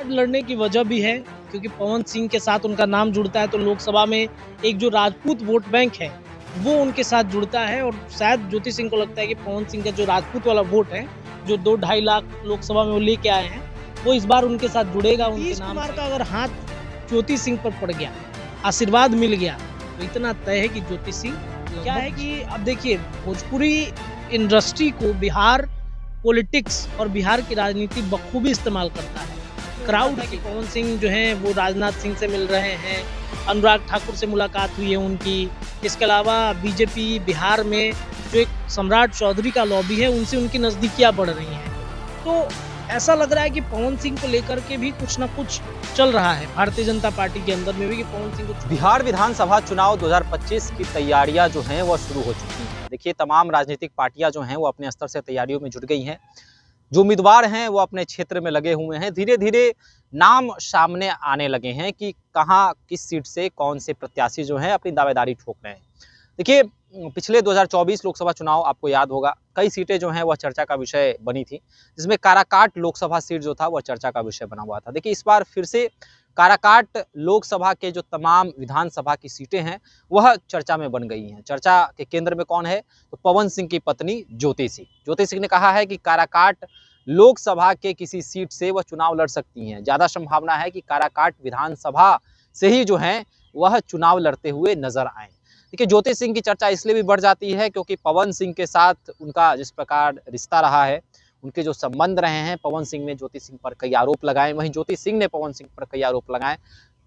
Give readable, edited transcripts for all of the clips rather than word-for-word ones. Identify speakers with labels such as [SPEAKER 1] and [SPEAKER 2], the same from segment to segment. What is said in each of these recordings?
[SPEAKER 1] काराकाट लड़ने की वजह भी है क्योंकि पवन सिंह के साथ उनका नाम जुड़ता है, तो लोकसभा में एक जो राजपूत वोट बैंक है वो उनके साथ जुड़ता है। और शायद ज्योति सिंह को लगता है कि पवन सिंह का जो राजपूत वाला वोट है, जो 2-2.5 लाख लोकसभा में वो लेके आए हैं, वो इस बार उनके साथ जुड़ेगा। उनके नाम का अगर हाथ ज्योति सिंह पर पड़ गया, आशीर्वाद मिल गया, तो इतना तय है कि ज्योति सिंह क्या है कि अब देखिए, भोजपुरी इंडस्ट्री को बिहार पॉलिटिक्स और बिहार की राजनीति बखूबी इस्तेमाल करता है। क्राउड है कि पवन सिंह जो हैं वो राजनाथ सिंह से मिल रहे हैं, अनुराग ठाकुर से मुलाकात हुई है उनकी। इसके अलावा बीजेपी बिहार में जो एक सम्राट चौधरी का लॉबी है, उनसे उनकी नज़दीकियाँ बढ़ रही हैं। तो ऐसा लग रहा है कि पवन सिंह को लेकर के भी कुछ ना कुछ चल रहा है भारतीय जनता पार्टी के अंदर में भी, कि पवन सिंह को
[SPEAKER 2] बिहार विधानसभा चुनाव 2025 की तैयारियां जो हैं वो शुरू हो चुकी हैं। देखिए, तमाम राजनीतिक पार्टियां जो हैं वो अपने स्तर से तैयारियों में जुट गई हैं। जो उम्मीदवार हैं वो अपने क्षेत्र में लगे हुए हैं। धीरे धीरे नाम सामने आने लगे हैं कि कहाँ किस सीट से कौन से प्रत्याशी जो हैं अपनी दावेदारी ठोक रहे हैं। देखिए, पिछले 2024 लोकसभा चुनाव आपको याद होगा, कई सीटें जो हैं वह चर्चा का विषय बनी थी, जिसमें काराकाट लोकसभा सीट जो था वह चर्चा का विषय बना हुआ था। देखिए, इस बार फिर से काराकाट लोकसभा के जो तमाम विधानसभा की सीटें हैं वह चर्चा में बन गई हैं। चर्चा के केंद्र में कौन है? तो पवन सिंह की पत्नी ज्योति सिंह। ज्योति सिंह ने कहा है कि काराकाट लोकसभा के किसी सीट से वह चुनाव लड़ सकती हैं। ज़्यादा संभावना है कि काराकाट विधानसभा से ही जो है वह चुनाव लड़ते हुए नजर आए। देखिए, ज्योति सिंह की चर्चा इसलिए भी बढ़ जाती है क्योंकि पवन सिंह के साथ उनका जिस प्रकार रिश्ता रहा है, उनके जो संबंध रहे हैं, पवन सिंह ने ज्योति सिंह पर कई आरोप लगाए, वहीं ज्योति सिंह ने पवन सिंह पर कई आरोप लगाए।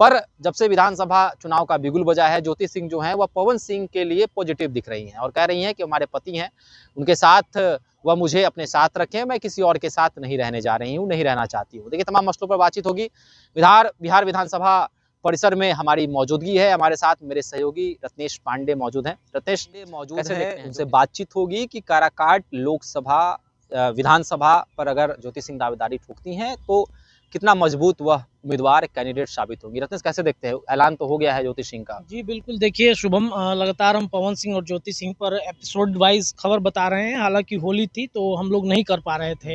[SPEAKER 2] पर जब से विधानसभा चुनाव का बिगुल बजा है, ज्योति सिंह जो है वह पवन सिंह के लिए पॉजिटिव दिख रही हैं और कह रही हैं कि हमारे पति हैं, उनके साथ वह मुझे अपने साथ रखें, मैं किसी और के साथ नहीं रहने जा रही हूँ, नहीं रहना चाहती हूँ। देखिए, तमाम मसलों पर बातचीत होगी। बिहार विधानसभा परिसर में हमारी मौजूदगी है। हमारे साथ मेरे सहयोगी रत्नेश पांडे मौजूद हैं। रत्नेश मौजूद है, उनसे बातचीत होगी कि काराकाट लोकसभा विधानसभा पर अगर ज्योति सिंह दावेदारी ठोकती हैं तो कितना मजबूत वह उम्मीदवार कैंडिडेट साबित होगी। रत्नेश, कैसे देखते हैं? ऐलान तो हो गया है ज्योति सिंह का।
[SPEAKER 1] जी बिल्कुल, देखिए शुभम, लगातार हम पवन सिंह और ज्योति सिंह पर एपिसोड वाइज खबर बता रहे हैं। हालांकि होली थी तो हम लोग नहीं कर पा रहे थे,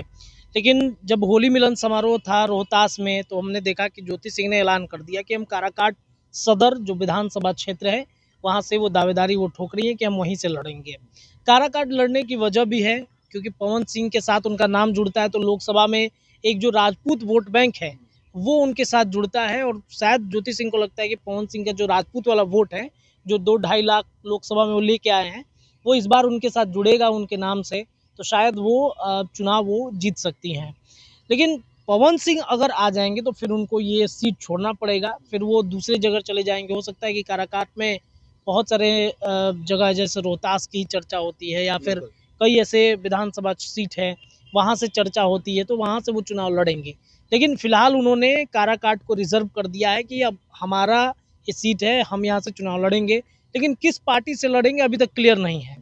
[SPEAKER 1] लेकिन जब होली मिलन समारोह था रोहतास में, तो हमने देखा कि ज्योति सिंह ने ऐलान कर दिया कि हम काराकाट सदर जो विधानसभा क्षेत्र है वहाँ से वो दावेदारी वो ठोक रही है कि हम वहीं से लड़ेंगे। काराकाट लड़ने की वजह भी है क्योंकि पवन सिंह के साथ उनका नाम जुड़ता है, तो लोकसभा में एक जो राजपूत वोट बैंक है वो उनके साथ जुड़ता है। और शायद ज्योति सिंह को लगता है कि पवन सिंह का जो राजपूत वाला वोट है, जो 2-2.5 लाख लोकसभा में वो लेके आए हैं, वो इस बार उनके साथ जुड़ेगा उनके नाम से, तो शायद वो चुनाव वो जीत सकती हैं। लेकिन पवन सिंह अगर आ जाएंगे तो फिर उनको ये सीट छोड़ना पड़ेगा, फिर वो दूसरी जगह चले जाएंगे। हो सकता है कि काराकाट में बहुत सारे जगह जैसे रोहतास की चर्चा होती है या फिर कई ऐसे विधानसभा सीट है वहाँ से चर्चा होती है, तो वहाँ से वो चुनाव लड़ेंगे। लेकिन फिलहाल उन्होंने काराकाट को रिजर्व कर दिया है कि अब हमारा ये सीट है, हम यहाँ से चुनाव लड़ेंगे, लेकिन किस पार्टी से लड़ेंगे अभी तक क्लियर नहीं है।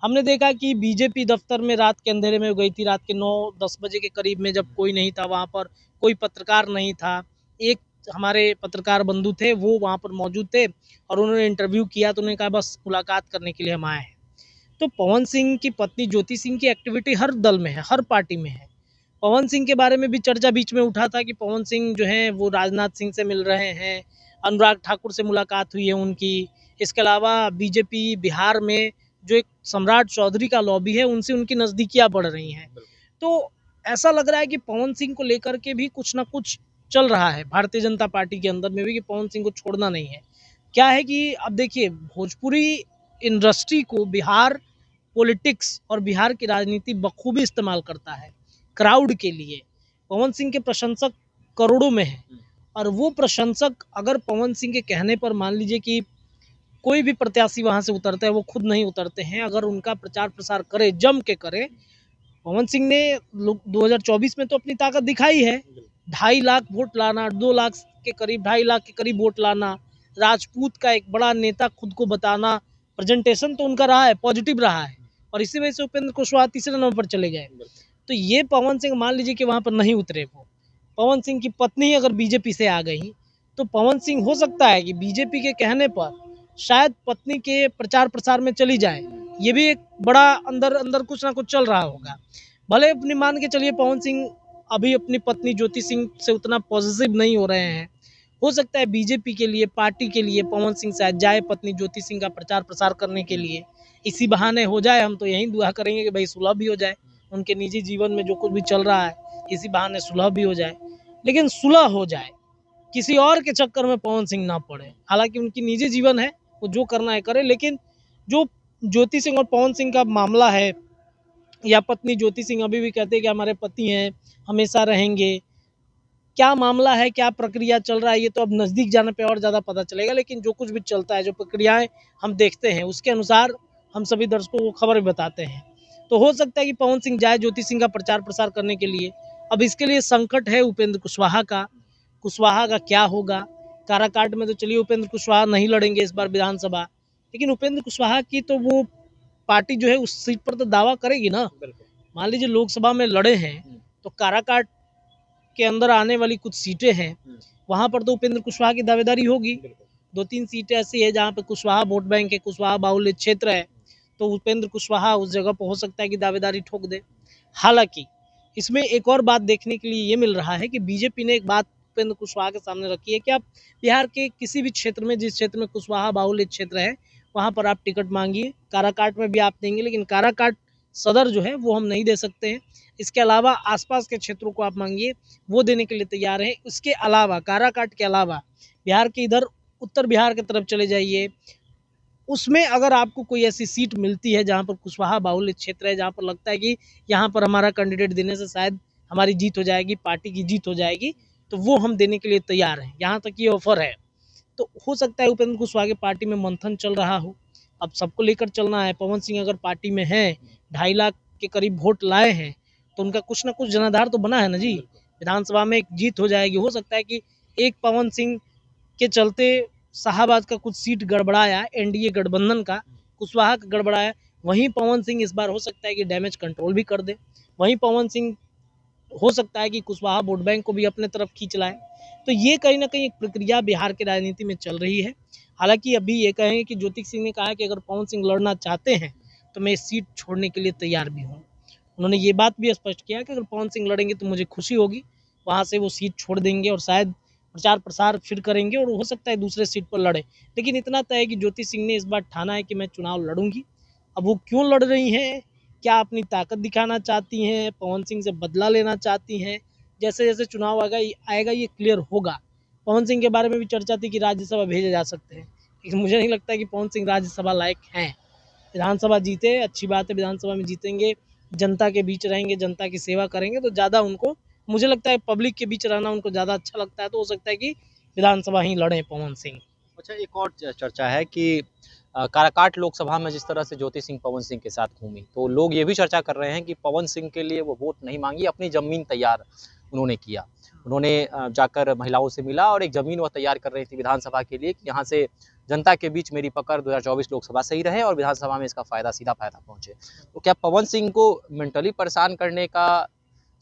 [SPEAKER 1] हमने देखा कि बीजेपी दफ्तर में रात के अंधेरे में गई थी, रात के 9-10 बजे के करीब में, जब कोई नहीं था वहाँ पर, कोई पत्रकार नहीं था। एक हमारे पत्रकार बंधु थे, वो वहाँ पर मौजूद थे और उन्होंने इंटरव्यू किया, तो उन्होंने कहा बस मुलाकात करने के लिए हम आए हैं। तो पवन सिंह की पत्नी ज्योति सिंह की एक्टिविटी हर दल में है, हर पार्टी में है। पवन सिंह के बारे में भी चर्चा बीच में उठा था कि पवन सिंह जो हैं वो राजनाथ सिंह से मिल रहे हैं, अनुराग ठाकुर से मुलाकात हुई है उनकी। इसके अलावा बीजेपी बिहार में जो एक सम्राट चौधरी का लॉबी है, उनसे उनकी नज़दीकियाँ बढ़ रही हैं। तो ऐसा लग रहा है कि पवन सिंह को लेकर के भी कुछ ना कुछ चल रहा है भारतीय जनता पार्टी के अंदर में भी, कि पवन सिंह को छोड़ना नहीं है। क्या है कि अब देखिए, भोजपुरी इंडस्ट्री को बिहार पॉलिटिक्स और बिहार की राजनीति बखूबी इस्तेमाल करता है क्राउड के लिए। पवन सिंह के प्रशंसक करोड़ों में हैं, और वो प्रशंसक अगर पवन सिंह के कहने पर, मान लीजिए कि कोई भी प्रत्याशी वहाँ से उतरता है, वो खुद नहीं उतरते हैं, अगर उनका प्रचार प्रसार करे, जम के करे। पवन सिंह ने 2024 में तो अपनी ताकत दिखाई है, 2.5 लाख वोट लाना, 2 लाख के करीब, 2.5 लाख के करीब वोट लाना, राजपूत का एक बड़ा नेता खुद को बताना, प्रेजेंटेशन तो उनका रहा है, पॉजिटिव रहा है, और इसी वजह से उपेंद्र कुशवाहा तीसरे नंबर पर चले गए। तो ये पवन सिंह मान लीजिए कि वहाँ पर नहीं उतरे, वो पवन सिंह की पत्नी अगर बीजेपी से आ गई, तो पवन सिंह हो सकता है कि बीजेपी के कहने पर शायद पत्नी के प्रचार प्रसार में चली जाए। ये भी एक बड़ा अंदर अंदर कुछ ना कुछ चल रहा होगा। भले अपनी मान के चलिए पवन सिंह अभी अपनी पत्नी ज्योति सिंह से उतना पॉजिटिव नहीं हो रहे हैं। हो सकता है बीजेपी के लिए, पार्टी के लिए पवन सिंह शायद जाए पत्नी ज्योति सिंह का प्रचार प्रसार करने के लिए, इसी बहाने हो जाए। हम तो यही दुआ करेंगे कि भाई सुलह भी हो जाए, उनके निजी जीवन में जो कुछ भी चल रहा है इसी बहाने सुलह भी हो जाए। लेकिन सुलह हो जाए, किसी और के चक्कर में पवन सिंह ना पड़े। हालांकि उनकी निजी जीवन है, वो जो करना है करे, लेकिन जो ज्योति सिंह और पवन सिंह का मामला है, या पत्नी ज्योति सिंह अभी भी कहते हैं कि हमारे पति हैं, हमेशा रहेंगे, क्या मामला है, क्या प्रक्रिया चल रहा है, ये तो अब नज़दीक जाने पे और ज़्यादा पता चलेगा। लेकिन जो कुछ भी चलता है, जो प्रक्रियाएं हम देखते हैं, उसके अनुसार हम सभी दर्शकों को खबर भी बताते हैं। तो हो सकता है कि पवन सिंह जाए ज्योति सिंह का प्रचार प्रसार करने के लिए। अब इसके लिए संकट है उपेंद्र कुशवाहा का क्या होगा। काराकाट में तो चलिए उपेंद्र कुशवाहा नहीं लड़ेंगे इस बार विधानसभा, लेकिन उपेंद्र कुशवाहा की तो वो पार्टी जो है उस सीट पर तो दावा करेगी ना। मान लीजिए लोकसभा में लड़े हैं, तो काराकाट के अंदर आने वाली कुछ सीटें हैं, वहां पर तो उपेंद्र कुशवाहा की दावेदारी होगी। 2-3 सीटें ऐसी है जहां पर कुशवाहा वोट बैंक है, कुशवाहा बाहुल्य क्षेत्र है, तो उपेंद्र कुशवाहा उस जगह पर हो सकता है कि दावेदारी ठोक दे। हालांकि इसमें एक और बात देखने के लिए ये मिल रहा है कि बीजेपी ने एक बात उपेंद्र कुशवाहा के सामने रखी है कि आप बिहार के किसी भी क्षेत्र में, जिस क्षेत्र में कुशवाहा बाहुल्य क्षेत्र है, वहां पर आप टिकट मांगिए। काराकाट में भी आप देंगे, लेकिन काराकाट सदर जो है वो हम नहीं दे सकते हैं। इसके अलावा आसपास के क्षेत्रों को आप मांगिए, वो देने के लिए तैयार हैं। इसके अलावा काराकाट के अलावा बिहार के इधर उत्तर बिहार की तरफ चले जाइए, उसमें अगर आपको कोई ऐसी सीट मिलती है जहाँ पर कुशवाहा बाहुल्य क्षेत्र है, जहाँ पर लगता है कि यहाँ पर हमारा कैंडिडेट देने से शायद हमारी जीत हो जाएगी, पार्टी की जीत हो जाएगी, तो वो हम देने के लिए तैयार हैं। यहाँ तक ये ऑफर है। तो हो सकता है उपेंद्र कुशवाहा की पार्टी में मंथन चल रहा हो। अब सबको लेकर चलना है। पवन सिंह अगर पार्टी में है, 2.5 लाख के करीब वोट लाए हैं, तो उनका कुछ ना कुछ जनाधार तो बना है ना जी। विधानसभा में एक जीत हो जाएगी। हो सकता है कि एक पवन सिंह के चलते शाहाबाद का कुछ सीट गड़बड़ाया, एनडीए गठबंधन का, कुशवाहा का गड़बड़ाया, वहीं पवन सिंह इस बार हो सकता है कि डैमेज कंट्रोल भी कर दे। वहीं पवन सिंह हो सकता है कि कुशवाहा वोट बैंक को भी अपने तरफ खींच लाए। तो ये कहीं ना कहीं एक प्रक्रिया बिहार की राजनीति में चल रही है। हालांकि अभी ये कहेंगे कि ज्योति सिंह ने कहा कि अगर पवन सिंह लड़ना चाहते हैं तो मैं इस सीट छोड़ने के लिए तैयार भी हूँ। उन्होंने ये बात भी स्पष्ट किया कि अगर पवन सिंह लड़ेंगे तो मुझे खुशी होगी, वहाँ से वो सीट छोड़ देंगे और शायद प्रचार प्रसार फिर करेंगे और हो सकता है दूसरे सीट पर लड़े। लेकिन इतना तय है कि ज्योति सिंह ने इस बार ठाना है कि मैं चुनाव लड़ूंगी। अब वो क्यों लड़ रही हैं, क्या अपनी ताकत दिखाना चाहती हैं, पवन सिंह से बदला लेना चाहती हैं, जैसे जैसे चुनाव आएगा ये क्लियर होगा। पवन सिंह के बारे में भी चर्चा थी कि राज्यसभा भेजे जा सकते हैं, लेकिन मुझे नहीं लगता कि पवन सिंह राज्यसभा लायक हैं। विधानसभा जीते, अच्छी बात है, विधानसभा में जीतेंगे, जनता के बीच रहेंगे, जनता की सेवा करेंगे, तो ज़्यादा उनको, मुझे लगता है पब्लिक के बीच रहना उनको ज़्यादा अच्छा लगता है। तो हो सकता है कि विधानसभा ही लड़ें पवन सिंह।
[SPEAKER 2] अच्छा, एक और चर्चा है कि काराकाट लोकसभा में जिस तरह से ज्योति सिंह पवन सिंह के साथ घूमी, तो लोग ये भी चर्चा कर रहे हैं कि पवन सिंह के लिए वो वोट नहीं मांगी, अपनी जमीन तैयार उन्होंने किया। उन्होंने जाकर महिलाओं से मिला और एक जमीन वो तैयार कर रही थी विधानसभा के लिए कि यहाँ से जनता के बीच मेरी पकड़ 2024 लोकसभा सही रहे और विधानसभा में इसका सीधा फायदा पहुंचे। तो क्या पवन सिंह को मेंटली परेशान करने का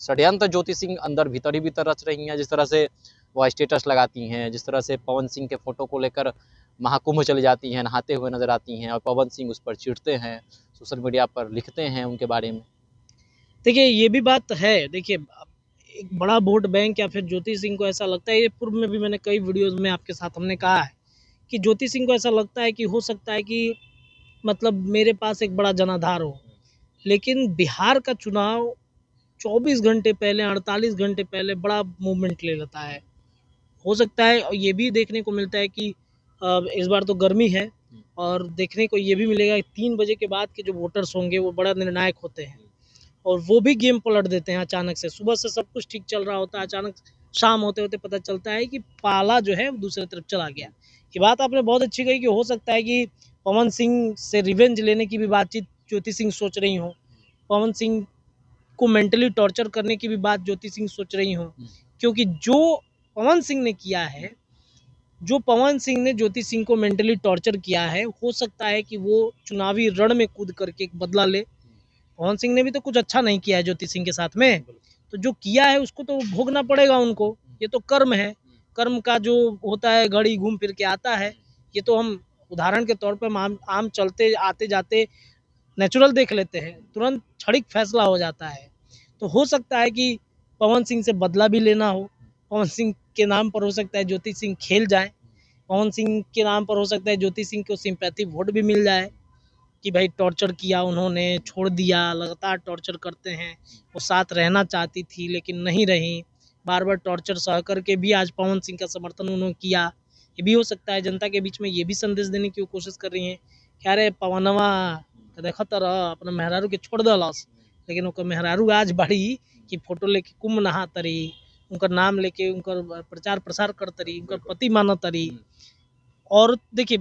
[SPEAKER 2] षड्यंत्र ज्योति सिंह अंदर भीतर ही भीतर रच रही हैं? जिस तरह से वो स्टेटस लगाती हैं, जिस तरह से पवन सिंह के फोटो को लेकर महाकुंभ चली जाती हैं, नहाते हुए नजर आती हैं और पवन सिंह उस पर चिढ़ते हैं, सोशल मीडिया पर लिखते हैं उनके बारे में।
[SPEAKER 1] देखिए ये भी बात है। देखिए एक बड़ा वोट बैंक या फिर ज्योति सिंह को ऐसा लगता है, ये पूर्व में भी मैंने कई वीडियोस में आपके साथ हमने कहा है कि ज्योति सिंह को ऐसा लगता है कि हो सकता है कि मतलब मेरे पास एक बड़ा जनाधार हो, लेकिन बिहार का चुनाव 24 घंटे पहले, 48 घंटे पहले बड़ा मूवमेंट ले लेता है। हो सकता है, और ये भी देखने को मिलता है कि इस बार तो गर्मी है और देखने को ये भी मिलेगा कि 3 बजे के बाद के जो वोटर्स होंगे वो बड़ा निर्णायक होते हैं और वो भी गेम पलट देते हैं अचानक से। सुबह से सब कुछ ठीक चल रहा होता है, अचानक शाम होते होते पता चलता है कि पाला जो है दूसरी तरफ चला गया। ये बात आपने बहुत अच्छी कही कि हो सकता है कि पवन सिंह से रिवेंज लेने की भी बातचीत ज्योति सिंह सोच रही हो, पवन सिंह को मेंटली टॉर्चर करने की भी बात ज्योति सिंह सोच रही हो, क्योंकि जो पवन सिंह ने किया है, जो पवन सिंह ने ज्योति सिंह को मेंटली टॉर्चर किया है, हो सकता है कि वो चुनावी रण में कूद करके एक बदला ले। पवन सिंह ने भी तो कुछ अच्छा नहीं किया है ज्योति सिंह के साथ में, तो जो किया है उसको तो भोगना पड़ेगा उनको। ये तो कर्म है, कर्म का जो होता है घड़ी घूम फिर के आता है। ये तो हम उदाहरण के तौर पर आम चलते आते जाते नेचुरल देख लेते हैं, तुरंत क्षणिक फैसला हो जाता है। तो हो सकता है कि पवन सिंह से बदला भी लेना हो, पवन सिंह के नाम पर हो सकता है ज्योति सिंह खेल जाए, पवन सिंह के नाम पर हो सकता है ज्योति सिंह को सिंपैथी वोट भी मिल जाए कि भाई टॉर्चर किया उन्होंने, छोड़ दिया, लगातार टॉर्चर करते हैं, वो साथ रहना चाहती थी लेकिन नहीं रही, बार बार टॉर्चर सह करके भी आज पवन सिंह का समर्थन उन्होंने किया। ये भी हो सकता है जनता के बीच में ये भी संदेश देने की वो कोशिश कर रही हैं कि अरे पवनवा देखा तरह अपना मेहरारू के छोड़ दलस, लेकिन उनका मेहरारू आज बड़ी कि फोटो लेके कुंभ नहा तरी, उनका नाम लेके उनका प्रचार प्रसार कर तरी, उनका पति माना तरी। और देखिए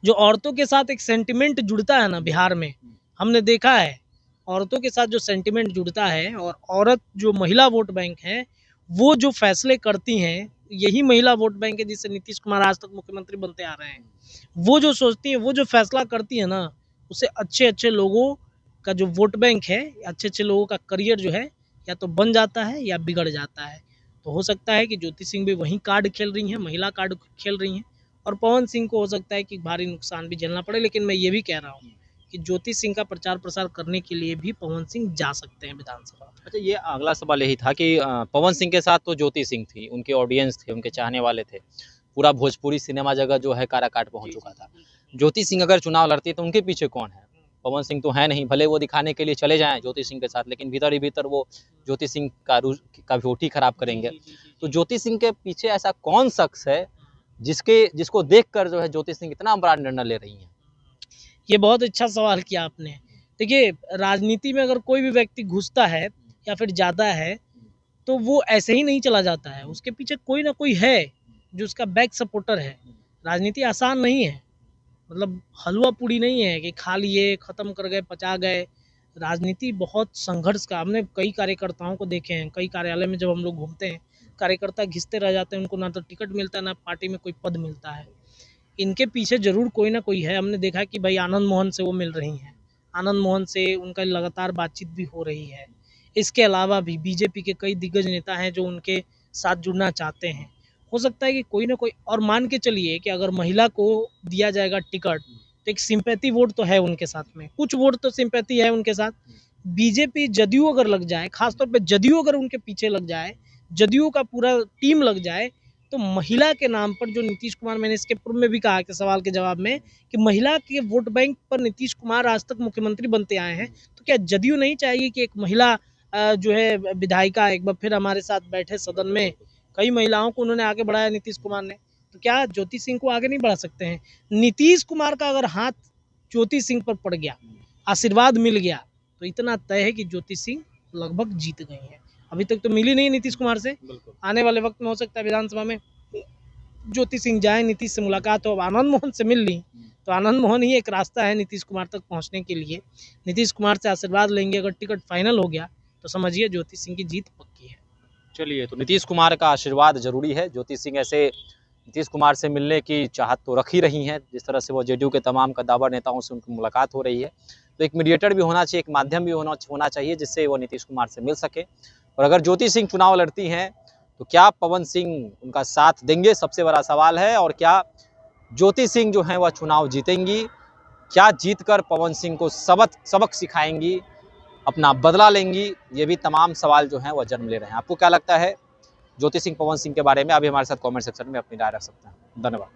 [SPEAKER 1] जो औरतों के साथ एक सेंटिमेंट जुड़ता है ना बिहार में, हमने देखा है औरतों के साथ जो सेंटिमेंट जुड़ता है, और औरत जो महिला वोट बैंक है वो जो फैसले करती हैं, यही महिला वोट बैंक है जिससे नीतीश कुमार आज तक मुख्यमंत्री बनते आ रहे हैं। वो जो सोचती है, वो जो फैसला करती है ना, उससे अच्छे अच्छे लोगों का जो वोट बैंक है, अच्छे अच्छे लोगों का करियर जो है या तो बन जाता है या बिगड़ जाता है। तो हो सकता है कि ज्योति सिंह भी वही कार्ड खेल रही हैं, महिला कार्ड खेल रही हैं, और पवन सिंह को हो सकता है कि भारी नुकसान भी झेलना पड़े। लेकिन मैं ये भी कह रहा हूँ कि ज्योति सिंह का प्रचार प्रसार करने के लिए भी पवन सिंह जा सकते हैं विधानसभा।
[SPEAKER 2] अच्छा, ये अगला सवाल यही था कि पवन सिंह के साथ तो ज्योति सिंह थी, उनके ऑडियंस थे, उनके चाहने वाले थे, पूरा भोजपुरी सिनेमा जगत जो है काराकाट पहुंच चुका था। ज्योति सिंह अगर चुनाव लड़ती है तो उनके पीछे कौन है? पवन सिंह तो है नहीं, भले वो दिखाने के लिए चले जाएं ज्योति सिंह के साथ, लेकिन भीतर ही भीतर वो ज्योति सिंह का वोट ही खराब करेंगे। तो ज्योति सिंह के पीछे ऐसा कौन शख्स है जिसको देखकर जो है ज्योति सिंह इतना बड़ा निर्णय ले रही हैं?
[SPEAKER 1] ये बहुत अच्छा सवाल किया आपने। देखिए, राजनीति में अगर कोई भी व्यक्ति घुसता है या फिर जाता है तो वो ऐसे ही नहीं चला जाता है, उसके पीछे कोई ना कोई है जो उसका बैक सपोर्टर है। राजनीति आसान नहीं है, मतलब हलवा पूड़ी नहीं है कि खा लिए ख़त्म कर गए पचा गए। राजनीति बहुत संघर्ष का, हमने कई कार्यकर्ताओं को देखे हैं, कई कार्यालय में जब हम लोग घूमते हैं कार्यकर्ता घिसते रह जाते हैं, उनको ना तो टिकट मिलता है ना पार्टी में कोई पद मिलता है। इनके पीछे जरूर कोई ना कोई है। हमने देखा कि भाई आनंद मोहन से वो मिल रही हैं, आनंद मोहन से उनका लगातार बातचीत भी हो रही है। इसके अलावा भी बीजेपी के कई दिग्गज नेता हैं जो उनके साथ जुड़ना चाहते हैं। हो सकता है कि कोई ना कोई, और मान के चलिए कि अगर महिला को दिया जाएगा टिकट तो एक सिंपैथी वोट तो है उनके साथ में, कुछ वोट तो सिंपैथी है उनके साथ। बीजेपी जदयू अगर लग जाए, खासतौर पे जदयू अगर उनके पीछे लग जाए, जदयू का पूरा टीम लग जाए, तो महिला के नाम पर जो नीतीश कुमार, मैंने इसके पूर्व में भी कहा कि सवाल के जवाब में कि महिला के वोट बैंक पर नीतीश कुमार आज तक मुख्यमंत्री बनते आए हैं, तो क्या जदयू नहीं चाहिए कि एक महिला जो है विधायिका एक बार फिर हमारे साथ बैठे सदन में? कई महिलाओं को उन्होंने आगे बढ़ाया नीतीश कुमार ने, तो क्या ज्योति सिंह को आगे नहीं बढ़ा सकते हैं? नीतीश कुमार का अगर हाथ ज्योति सिंह पर पड़ गया, आशीर्वाद मिल गया, तो इतना तय है कि ज्योति सिंह लगभग जीत गई हैं। अभी तक तो मिली नहीं नीतीश कुमार से, आने वाले वक्त में हो सकता है विधानसभा में ज्योति सिंह जाए, नीतीश से मुलाकात हो। अब आनंद मोहन से मिल ली तो आनंद मोहन ही एक रास्ता है नीतीश कुमार तक पहुंचने के लिए। नीतीश कुमार से आशीर्वाद लेंगे, अगर टिकट फाइनल हो गया तो समझिए ज्योति सिंह की जीत पक्की है।
[SPEAKER 2] चलिए, तो नीतीश कुमार का आशीर्वाद जरूरी है। ज्योति सिंह ऐसे नीतीश कुमार से मिलने की चाहत तो रख ही रही हैं, जिस तरह से वो जेडीयू के तमाम कद्दावर नेताओं से उनकी मुलाकात हो रही है। तो एक मीडिएटर भी होना चाहिए, एक माध्यम भी होना चाहिए जिससे वो नीतीश कुमार से मिल सके। और अगर ज्योति सिंह चुनाव लड़ती हैं तो क्या पवन सिंह उनका साथ देंगे, सबसे बड़ा सवाल है। और क्या ज्योति सिंह जो हैं वह चुनाव जीतेंगी? क्या जीतकर पवन सिंह को सबक सिखाएंगी, अपना बदला लेंगी? ये भी तमाम सवाल जो हैं वह जन्म ले रहे हैं। आपको क्या लगता है ज्योति सिंह पवन सिंह के बारे में? अभी हमारे साथ कमेंट सेक्शन में अपनी राय रख सकते हैं। धन्यवाद।